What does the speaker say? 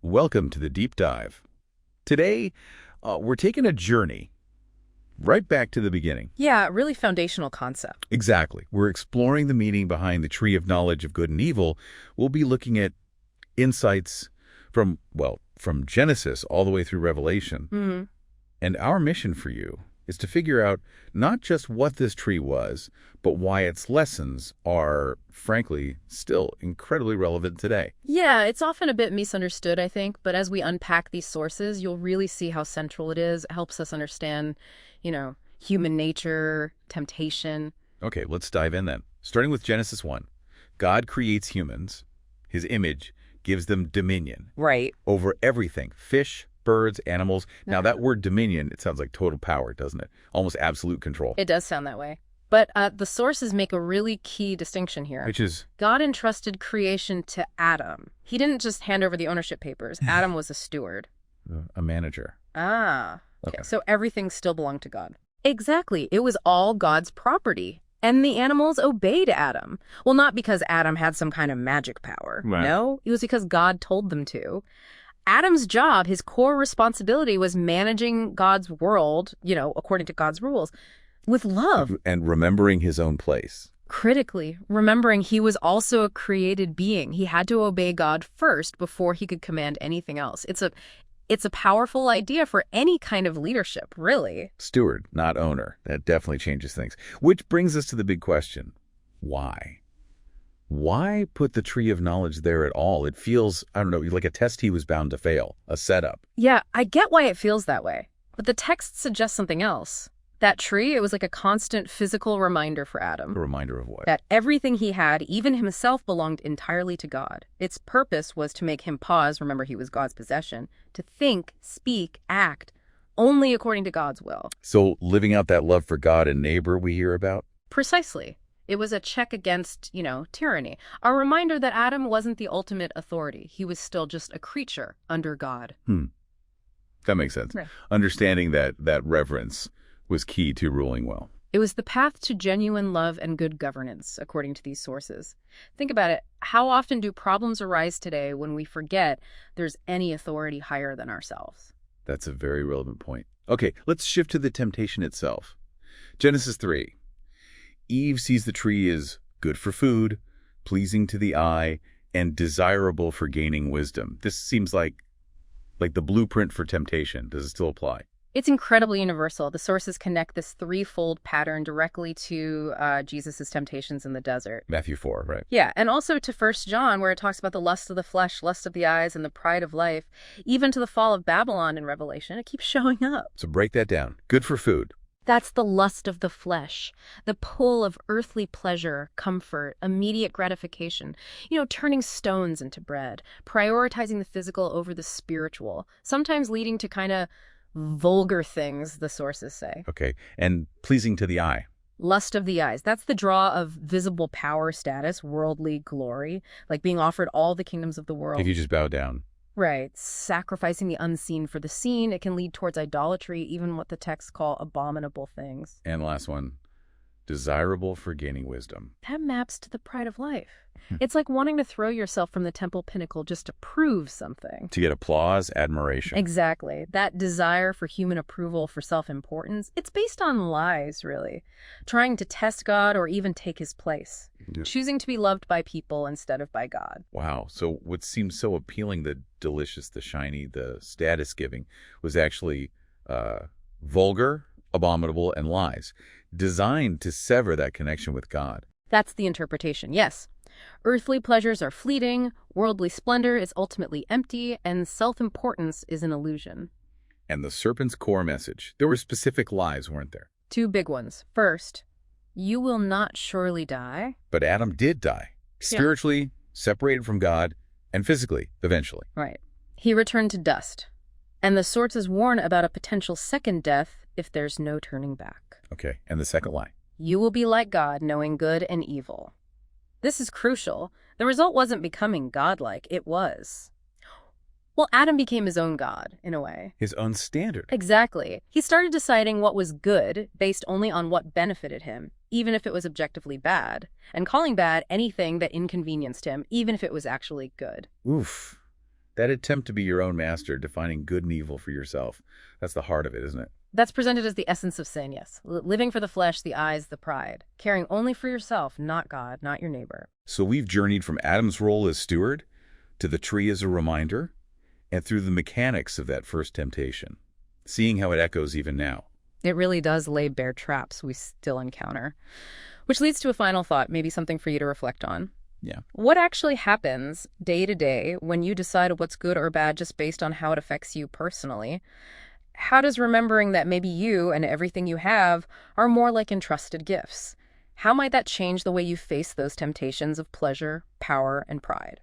welcome to the Deep Dive. Today, we're taking a journey right back to the beginning. Yeah, really foundational concept. Exactly. We're exploring the meaning behind the tree of knowledge of good and evil. We'll be looking at insights from Genesis all the way through Revelation. Mm-hmm. And our mission for you is to figure out not just what this tree was, but why its lessons are, frankly, still incredibly relevant today. Yeah, it's often a bit misunderstood, I think, but as we unpack these sources, you'll really see how central it is. It helps us understand, human nature, temptation. Okay, let's dive in then. Starting with Genesis 1. God creates humans. His image gives them dominion. Right. Over everything. Fish, birds, animals. Now, that word dominion, it sounds like total power, doesn't it? Almost absolute control. It does sound that way. But the sources make a really key distinction here. Which is? God entrusted creation to Adam. He didn't just hand over the ownership papers. Adam was a steward. A manager. Ah. Okay. So everything still belonged to God. Exactly. It was all God's property. And the animals obeyed Adam. Well, not because Adam had some kind of magic power. Right. No, it was because God told them to. Adam's job, his core responsibility, was managing God's world, according to God's rules, with love. And remembering his own place. Critically, remembering he was also a created being. He had to obey God first before he could command anything else. It's a powerful idea for any kind of leadership, really. Steward, not owner. That definitely changes things. Which brings us to the big question. Why? Why put the tree of knowledge there at all? It feels, like a test he was bound to fail, a setup. Yeah, I get why it feels that way. But the text suggests something else. That tree, it was like a constant physical reminder for Adam. A reminder of what? That everything he had, even himself, belonged entirely to God. Its purpose was to make him pause, remember he was God's possession, to think, speak, act, only according to God's will. So living out that love for God and neighbor we hear about? Precisely. It was a check against, tyranny. A reminder that Adam wasn't the ultimate authority. He was still just a creature under God. That makes sense. Right. Understanding that reverence was key to ruling well. It was the path to genuine love and good governance, according to these sources. Think about it. How often do problems arise today when we forget there's any authority higher than ourselves? That's a very relevant point. Okay, let's shift to the temptation itself. Genesis 3. Eve sees the tree as good for food, pleasing to the eye, and desirable for gaining wisdom. This seems like the blueprint for temptation. Does it still apply? It's incredibly universal. The sources connect this threefold pattern directly to Jesus' temptations in the desert. Matthew 4, right? Yeah, and also to 1 John, where it talks about the lust of the flesh, lust of the eyes, and the pride of life. Even to the fall of Babylon in Revelation, it keeps showing up. So break that down. Good for food. That's the lust of the flesh, the pull of earthly pleasure, comfort, immediate gratification, turning stones into bread, prioritizing the physical over the spiritual, sometimes leading to kind of vulgar things, the sources say. Okay, and pleasing to the eye. Lust of the eyes. That's the draw of visible power, status, worldly glory, like being offered all the kingdoms of the world. If you just bow down. Right. Sacrificing the unseen for the seen. It can lead towards idolatry, even what the texts call abominable things. And last one, desirable for gaining wisdom. That maps to the pride of life. It's like wanting to throw yourself from the temple pinnacle just to prove something. To get applause, admiration. Exactly. That desire for human approval, for self-importance, it's based on lies, really. Trying to test God or even take his place. Yeah. Choosing to be loved by people instead of by God. Wow. So what seems so appealing, the delicious, the shiny, the status-giving, was actually vulgar, abominable, and lies. Designed to sever that connection with God. That's the interpretation, yes. Earthly pleasures are fleeting, worldly splendor is ultimately empty, and self-importance is an illusion. And the serpent's core message. There were specific lies, weren't there? Two big ones. First, you will not surely die. But Adam did die. Spiritually, separated from God, and physically, eventually. Right. He returned to dust. And the sources warn about a potential second death if there's no turning back. Okay, and the second lie. You will be like God, knowing good and evil. This is crucial. The result wasn't becoming godlike, it was. Well, Adam became his own god, in a way. His own standard. Exactly. He started deciding what was good based only on what benefited him, even if it was objectively bad, and calling bad anything that inconvenienced him, even if it was actually good. Oof. That attempt to be your own master, defining good and evil for yourself. That's the heart of it, isn't it? That's presented as the essence of sin, yes. Living for the flesh, the eyes, the pride. Caring only for yourself, not God, not your neighbor. So we've journeyed from Adam's role as steward to the tree as a reminder, and through the mechanics of that first temptation, seeing how it echoes even now. It really does lay bare traps we still encounter. Which leads to a final thought, maybe something for you to reflect on. Yeah. What actually happens day to day when you decide what's good or bad just based on how it affects you personally? How does remembering that maybe you and everything you have are more like entrusted gifts? How might that change the way you face those temptations of pleasure, power, and pride?